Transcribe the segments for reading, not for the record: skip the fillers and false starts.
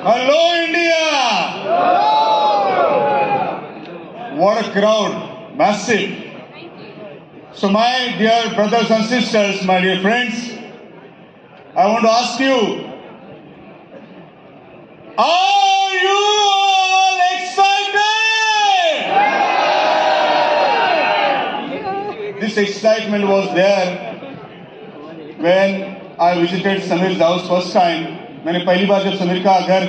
Hello, India! What a crowd, massive. So my dear brothers and sisters, my dear friends, I want to ask you, are you all excited? This excitement was there when I visited Samir's house first time. मैंने पहली बार जब समीर का घर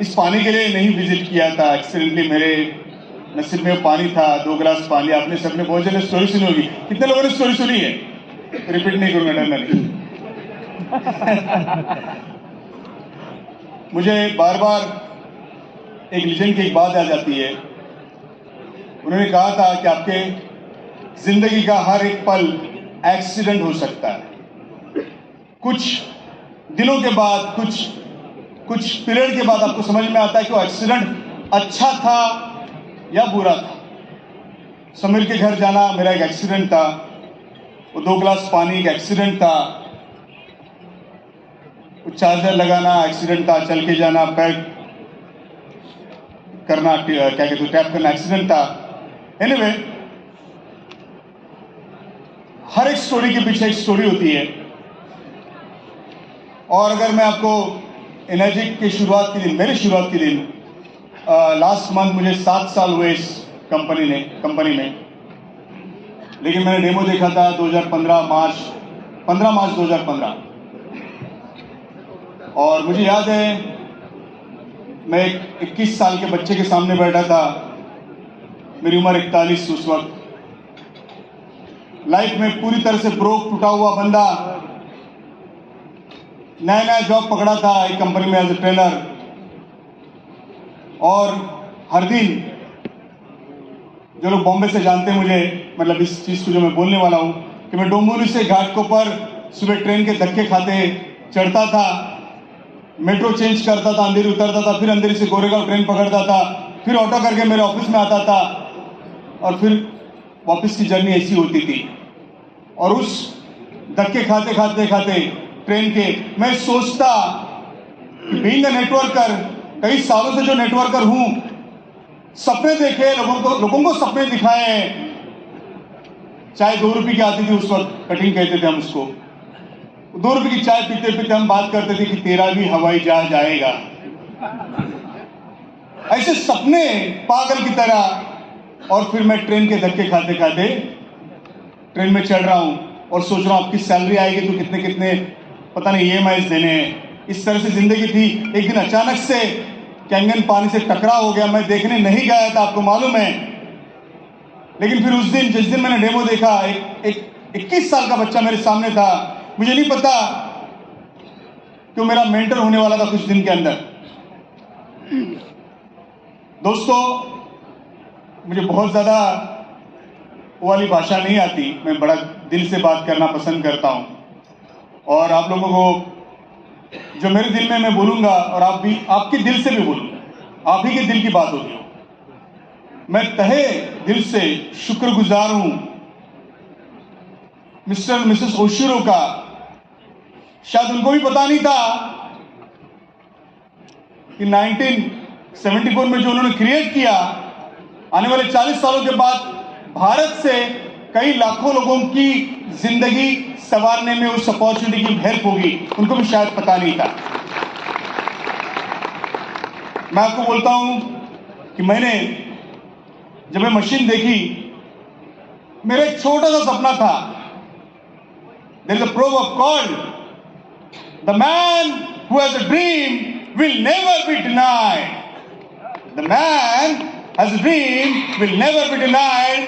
इस पानी के लिए नहीं विजिट किया था, एक्सीडेंटली मेरे नसीब में पानी था, 2 गिलास पानी। आपने सबने बहुत जने स्टोरी सुनी होगी, कितने लोगों ने स्टोरी सुनी है? रिपीट नहीं करूंगा, डरना नहीं। मुझे बार बार एक लीजेंड की एक बात आ जाती है। उन्होंने कहा था कि आपके जिंदगी का हर एक पल एक्सीडेंट हो सकता है। कुछ दिनों के बाद, कुछ पीरियड के बाद आपको समझ में आता है कि वो एक्सीडेंट अच्छा था या बुरा था। समीर के घर जाना मेरा एक एक्सीडेंट था, वो 2 गिलास पानी एक एक्सीडेंट था, वो चार्जर लगाना एक्सीडेंट था, चल के जाना, पैर करना, क्या कहते हैं, टैप करना एक्सीडेंट था। एनीवे, हर एक स्टोरी के पीछे एक स्टोरी होती है। और अगर मैं आपको एनर्जी के शुरुआत के दिन, मेरी शुरुआत के दिन, लास्ट मंथ मुझे 7 साल हुए इस कंपनी में, लेकिन मैंने डेमो देखा था 15 मार्च 2015। और मुझे याद है मैं एक 21 साल के बच्चे के सामने बैठा था, मेरी उम्र 41 उस वक्त। लाइफ में पूरी तरह से ब्रोक, टूटा हुआ बंदा, नया जॉब पकड़ा था एक कंपनी में एज ए ट्रेनर। और हर दिन, जो लोग बॉम्बे से जानते हैं मुझे, मतलब इस चीज को जो मैं बोलने वाला हूं, कि मैं डोंबिवली से घाटकोपर सुबह ट्रेन के धक्के खाते चढ़ता था, मेट्रो चेंज करता था, अंधेरी उतरता था, फिर अंधेरी से गोरेगांव ट्रेन पकड़ता था, फिर ऑटो करके मेरे ऑफिस में आता था, और फिर वापस की जर्नी ऐसी होती थी। और उस धक्के खाते ट्रेन के, मैं सोचता बीइंग अ नेटवर्कर, कई सालों से जो नेटवर्कर हूं, सपने देखे, लोगों को सपने दिखाए। चाय 2 रुपए की आती थी उस वक्त, कटिंग कहते थे हम उसको। 2 रुपए की चाय पीते पीते हम बात करते थे कि तेरा भी हवाई जहाज आएगा। ऐसे सपने पागल की तरह। और फिर मैं ट्रेन के धक्के खाते ट्रेन में चढ़ रहा हूं और सोच रहा हूं आपकी सैलरी आएगी तो कितने पता नहीं EMI देने हैं। इस तरह से जिंदगी थी। एक दिन अचानक से कैंगन पानी से टकराव हो गया। मैं देखने नहीं गया था, आपको मालूम है, लेकिन फिर उस दिन, जिस दिन मैंने डेमो देखा, एक 21 साल का बच्चा मेरे सामने था। मुझे नहीं पता कि मेरा मेंटर होने वाला था कुछ दिन के अंदर। दोस्तों, मुझे बहुत ज्यादा वो वाली भाषा नहीं आती, मैं बड़ा दिल से बात करना पसंद करता हूं। और आप लोगों को जो मेरे दिल में मैं बोलूंगा, और आप भी आपके दिल से भी बोलूंगा, आप ही के दिल की बात होती हो। मैं तहे दिल से शुक्रगुजार हूं मिस्टर और मिसेस ओशिरो का। शायद उनको भी पता नहीं था कि 1974 में जो उन्होंने क्रिएट किया, आने वाले 40 सालों के बाद भारत से कई लाखों लोगों की जिंदगी संवारने में उस अपॉर्चुनिटी की हेल्प होगी। उनको भी शायद पता नहीं था। मैं आपको बोलता हूं कि मैंने जब मैं मशीन देखी, मेरा एक छोटा सा सपना था। There is a proverb called, "The man who has a dream will never be denied." The man has a dream will never be denied.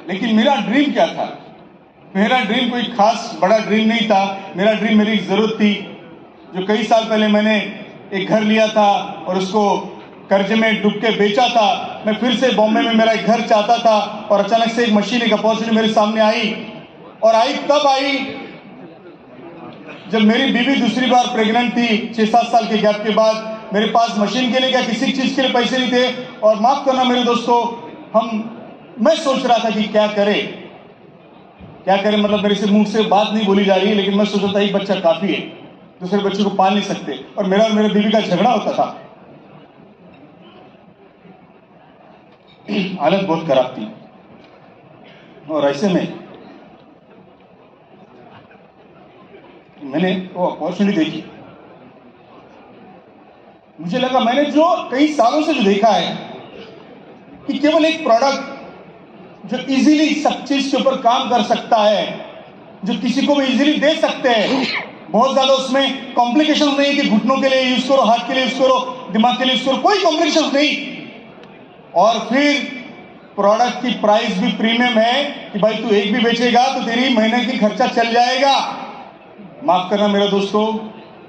लेकिन मेरा ड्रीम क्या था? मेरा ड्रीम कोई खास बड़ा ड्रीम नहीं था। मेरा ड्रीम मेरी जरूरत थी। जो कई साल पहले मैंने एक घर लिया था और उसको कर्जे में डूब के बेचा था। मैं फिर से बॉम्बे में मेरा एक घर चाहता था, और अचानक से एक मशीन, एक अपॉर्चुनिटी मेरे सामने आई। और आई तब आई जब मेरी बीवी दूसरी बार प्रेग्नेंट थी। 6-7 साल के गैप के बाद मेरे पास मशीन के लिए क्या किसी चीज के लिए पैसे नहीं थे। और माफ करना मेरे दोस्तों, मैं सोच रहा था कि क्या करे, मतलब मेरे से मुंह से बात नहीं बोली जा रही है, लेकिन मैं सोच रहा था एक बच्चा काफी है। दूसरे बच्चे को पाल नहीं सकते, और मेरे बीवी का झगड़ा होता था। हालत बहुत खराब थी, और ऐसे में मैंने वो अपॉर्चुनिटी देखी। मुझे लगा, मैंने जो कई सालों से जो देखा है कि केवल एक प्रोडक्ट जो इजीली सब चीज के ऊपर काम कर सकता है, जो किसी को भी इजीली दे सकते हैं, बहुत ज्यादा उसमें कॉम्प्लिकेशन नहीं कि घुटनों के लिए यूज करो, हाथ के लिए यूज करो, दिमाग के लिए यूज करो, कोई कॉम्प्लिकेशन नहीं। और फिर प्रोडक्ट की प्राइस भी प्रीमियम है कि भाई तू एक भी बेचेगा तो तेरी महीने की खर्चा चल जाएगा। माफ करना मेरे दोस्तों,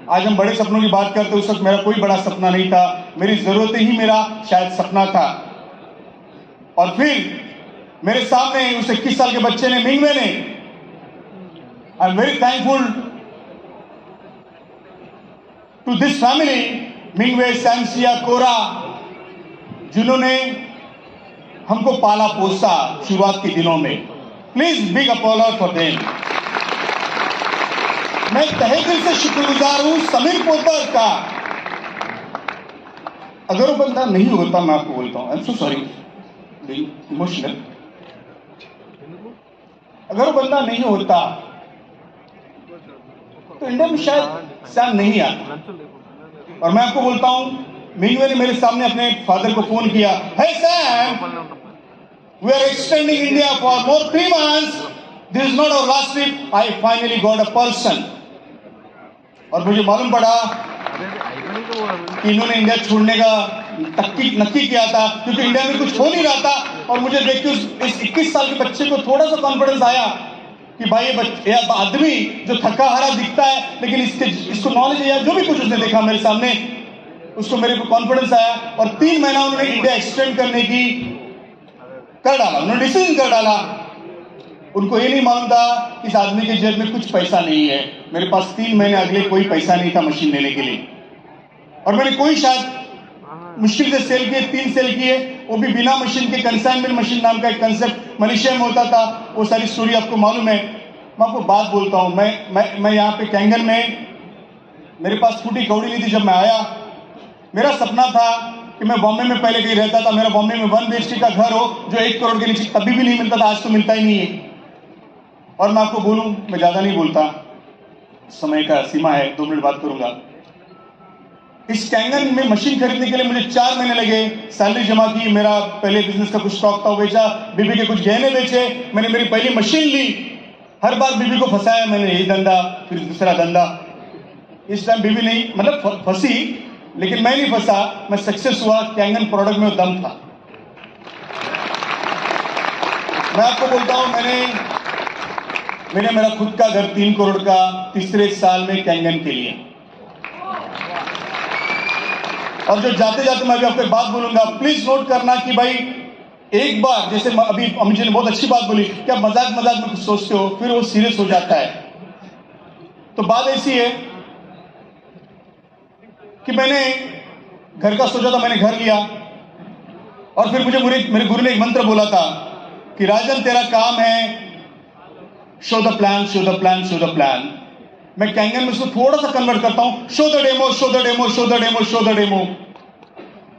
आज हम बड़े सपनों की बात करते, उस वक्त मेरा कोई बड़ा सपना नहीं था, मेरी जरूरत ही मेरा शायद सपना था। और फिर मेरे सामने उस 21 साल के बच्चे ने, मिंगवे ने, I am very thankful to this family, मिंगवे, सैमसिया, कोरा, जिन्होंने हमको पाला पोसा शुरुआत के दिनों में। Please big apologies for them. मैं तहे दिल से शुक्रगुजार हूं समीर पोतर का। अगर वो बंदा नहीं होता, मैं आपको बोलता हूं, I am so sorry, emotional, अगर वो बंदा नहीं होता तो इंडिया में शायद सैम नहीं आता। और मैं आपको बोलता हूं, मिंगवे ने मेरे सामने अपने फादर को फोन किया, hey Sam, we are extending India for more 3 months, this is not our last trip, I finally got a person. और मुझे मालूम पड़ा कि इन्होंने इंडिया छोड़ने का नक्की किया था, क्योंकि इंडिया में कुछ हो नहीं रहा था। और मुझे देख के इस 21 साल के बच्चे को थोड़ा सा कॉन्फिडेंस आया कि भाई ये आदमी जो थका हारा दिखता है, लेकिन इसको नॉलेज है या जो भी कुछ उसने देखा मेरे सामने, उसको मेरे को कॉन्फिडेंस आया। और 3 महीना उन्होंने इंडिया एक्सटेंड करने की कर डाला, उन्होंने डिसीजन कर डाला। उनको ये नहीं मालूम था कि इस आदमी के जेब में कुछ पैसा नहीं है। मेरे पास 3 महीने अगले कोई पैसा नहीं था मशीन लेने के लिए, और मैंने कोई शायद मुश्किल से सेल किए, 3 सेल किए, वो भी बिना मशीन के। कंसाइनमेंट मशीन नाम का एक कंसेप्ट मलेशिया में होता था, वो सारी स्टोरी आपको मालूम है। मैं आपको बात बोलता हूं, मैं यहाँ पे कैंगन में, मेरे पास फूटी कौड़ी नहीं थी जब मैं आया। मेरा सपना था कि मैं बॉम्बे में पहले कहीं रहता था, मेरा बॉम्बे में 1 BHK का घर हो जो 1 करोड़ के नीचे कभी भी नहीं मिलता था, आज तो मिलता ही नहीं है। और मैं आपको बोलूं, मैं ज्यादा नहीं बोलता, समय का सीमा है, 2 मिनट बात करूंगा। इस कैंगन में मशीन खरीदने के लिए मुझे 4 महीने लगे। सैलरी जमा की, मेरा पहले बिजनेस का कुछ स्टॉक था वो बेचा, बीबी के कुछ गहने बेचे, मैंने मेरी पहली मशीन ली। हर बार बीबी को फंसाया मैंने, यही धंधा फिर दूसरा धंधा। इस टाइम बीबी नहीं, मतलब फंसी, लेकिन मैं नहीं फंसा, मैं सक्सेस हुआ। कैंगन प्रोडक्ट में दम था। मैं आपको बोलता हूं, मैंने मेरा खुद का घर 3 करोड़ का तीसरे साल में कैंगन के लिए। और जो जाते जाते मैं भी आपको एक बात बोलूंगा, प्लीज नोट करना कि भाई एक बार, जैसे अभी अमित जी ने बहुत अच्छी बात बोली कि आप मजाक में कुछ सोचते हो, फिर वो सीरियस हो जाता है। तो बात ऐसी है कि मैंने घर का सोचा था, मैंने घर लिया, और फिर मुझे मेरे गुरु ने एक मंत्र बोला था कि राजन तेरा काम है show the plan, show the plan, show the plan. मैं कैंगन में उसको थोड़ा सा कन्वर्ट करता हूं, show the demo, show the demo, show the demo, show the demo.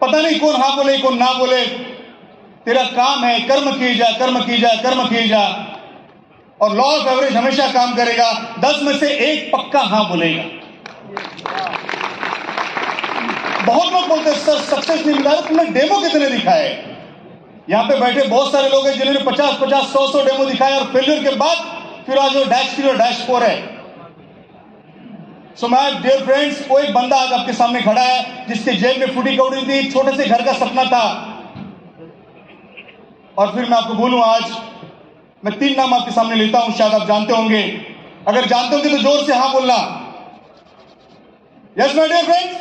पता नहीं कौन हाँ बोले कौन ना बोले, तेरा काम है कर्म किए जा, कर्म किए जा, कर्म किए जा। और लॉ ऑफ एवरेज हमेशा काम करेगा, 10 में से 1 पक्का हाँ बोलेगा। बहुत लोग बोलते हैं सर सक्सेस नहीं मिला, तुमने डेमो कितने दिखाए? यहां पे बैठे बहुत सारे लोग हैं जिन्होंने 50-50, 100-100 डेमो दिखाए, और फेलियर के बाद फिर आज वो -3 और -4 है। सो माय डियर फ्रेंड्स, वो एक बंदा आज आपके सामने खड़ा है जिसके जेब में फूटी कौड़ी थी, छोटे से घर का सपना था। और फिर मैं आपको बोलूं, आज मैं 3 नाम आपके सामने लेता हूं, शायद आप जानते होंगे। अगर जानते होंगे तो जोर से हाँ बोलना। यस माय डियर फ्रेंड्स,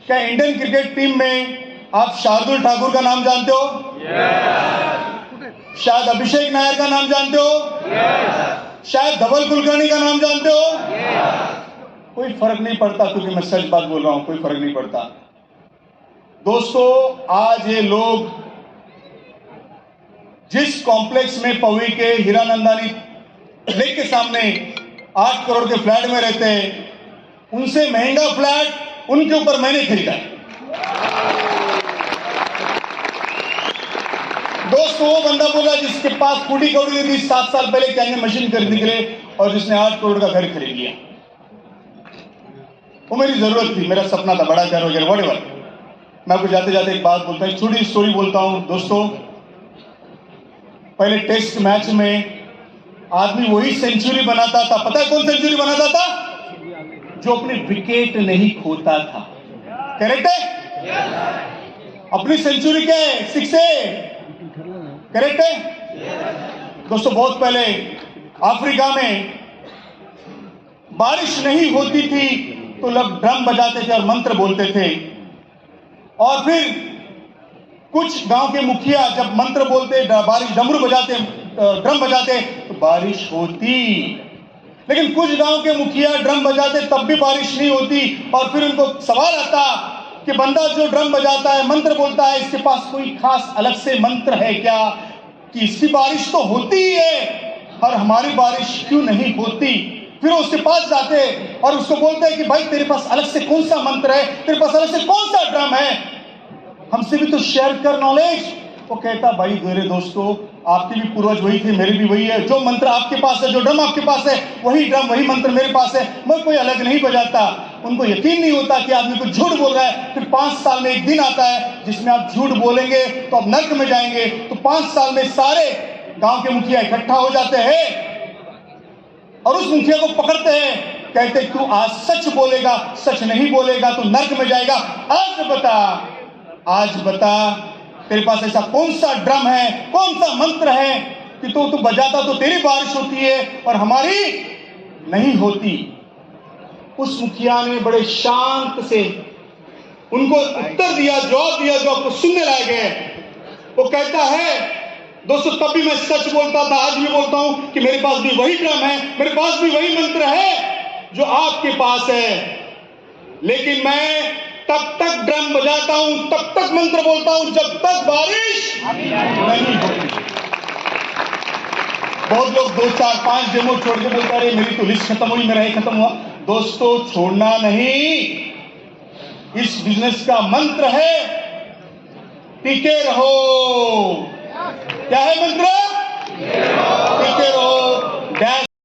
क्या इंडियन क्रिकेट टीम में आप शार्दुल ठाकुर का नाम जानते हो? शायद अभिषेक नायर का नाम जानते हो? शायद धवल कुलकर्णी का नाम जानते हो? कोई फर्क नहीं पड़ता, क्योंकि मैं सच बात बोल रहा हूं, कोई फर्क नहीं पड़ता। दोस्तों, आज ये लोग जिस कॉम्प्लेक्स में पवी के हीरानंदानी लेक के सामने 8 करोड़ के फ्लैट में रहते हैं, उनसे महंगा फ्लैट उनके ऊपर मैंने खरीदा है। दोस्तों, वो बंदा बोला जिसके पास 40 करोड़ की थी 7 साल पहले कैंग मशीन खरीदने के लिए, और जिसने 8 करोड़ का घर खरीद लिया। वो मेरी जरूरत थी, मेरा सपना था, बड़ा घर वगैरह व्हाटएवर। मैं आपको जाते जाते एक बात बोलता हूं, छोटी स्टोरी बोलता हूं। दोस्तों, पहले टेस्ट मैच में आदमी वही सेंचुरी बनाता था, पता है कौन सेंचुरी बनाता था? जो अपनी विकेट नहीं खोता था। करेक्ट है? अपनी सेंचुरी क्या है? 6 करेक्ट है? दोस्तों, बहुत पहले अफ्रीका में बारिश नहीं होती थी तो लोग ड्रम बजाते थे और मंत्र बोलते थे, और फिर कुछ गांव के मुखिया जब मंत्र बोलते, बारिश, डमरू बजाते, ड्रम बजाते तो बारिश होती। लेकिन कुछ गांव के मुखिया ड्रम बजाते तब भी बारिश नहीं होती, और फिर उनको सवाल आता कि बंदा जो ड्रम बजाता है, मंत्र बोलता है, इसके पास कोई खास अलग से मंत्र है क्या कि इसकी बारिश तो होती ही है और हमारी बारिश क्यों नहीं होती? फिर उसके पास जाते और उसको बोलते हैं कि भाई तेरे पास अलग से कौन सा मंत्र है, तेरे पास अलग से कौन सा ड्रम है, हमसे भी तो शेयर कर नॉलेज। वो कहता, भाई मेरे दोस्तों, आपके भी पूर्वज वही थे, मेरे भी वही है, जो मंत्र आपके पास है, जो ड्रम आपके पास है, वही ड्रम वही मंत्र मेरे पास है, मैं कोई अलग नहीं बजाता। उनको यकीन नहीं होता कि आदमी को झूठ बोल रहा है। फिर 5 साल में एक दिन आता है जिसमें आप झूठ बोलेंगे तो आप नर्क में जाएंगे। तो 5 साल में सारे गांव के मुखिया इकट्ठा हो जाते हैं और उस मुखिया को पकड़ते हैं, कहते तू आज सच बोलेगा, सच नहीं बोलेगा तो नर्क में जाएगा। आज बता तेरे पास ऐसा कौन सा ड्रम है, कौन सा मंत्र है कि तू बजाता तो तेरी बारिश होती है और हमारी नहीं होती। उस मुखिया ने बड़े शांत से उनको उत्तर दिया, जवाब दिया जो आपको सुनने लायक है। वो कहता है, दोस्तों, तब भी मैं सच बोलता था, आज भी बोलता हूं कि मेरे पास भी वही ड्रम है, मेरे पास भी वही मंत्र है जो आपके पास है, लेकिन मैं तब तक ड्रम बजाता हूं, तब तक मंत्र बोलता हूं जब तक बारिश नहीं होती। बहुत लोग 2, 4, 5 डेमो छोड़ के बोलते रहे मेरी तो लिस्ट खत्म हुई, मेरा ही खत्म हुआ। दोस्तों, छोड़ना नहीं, इस बिजनेस का मंत्र है टिके रहो। क्या है मंत्र?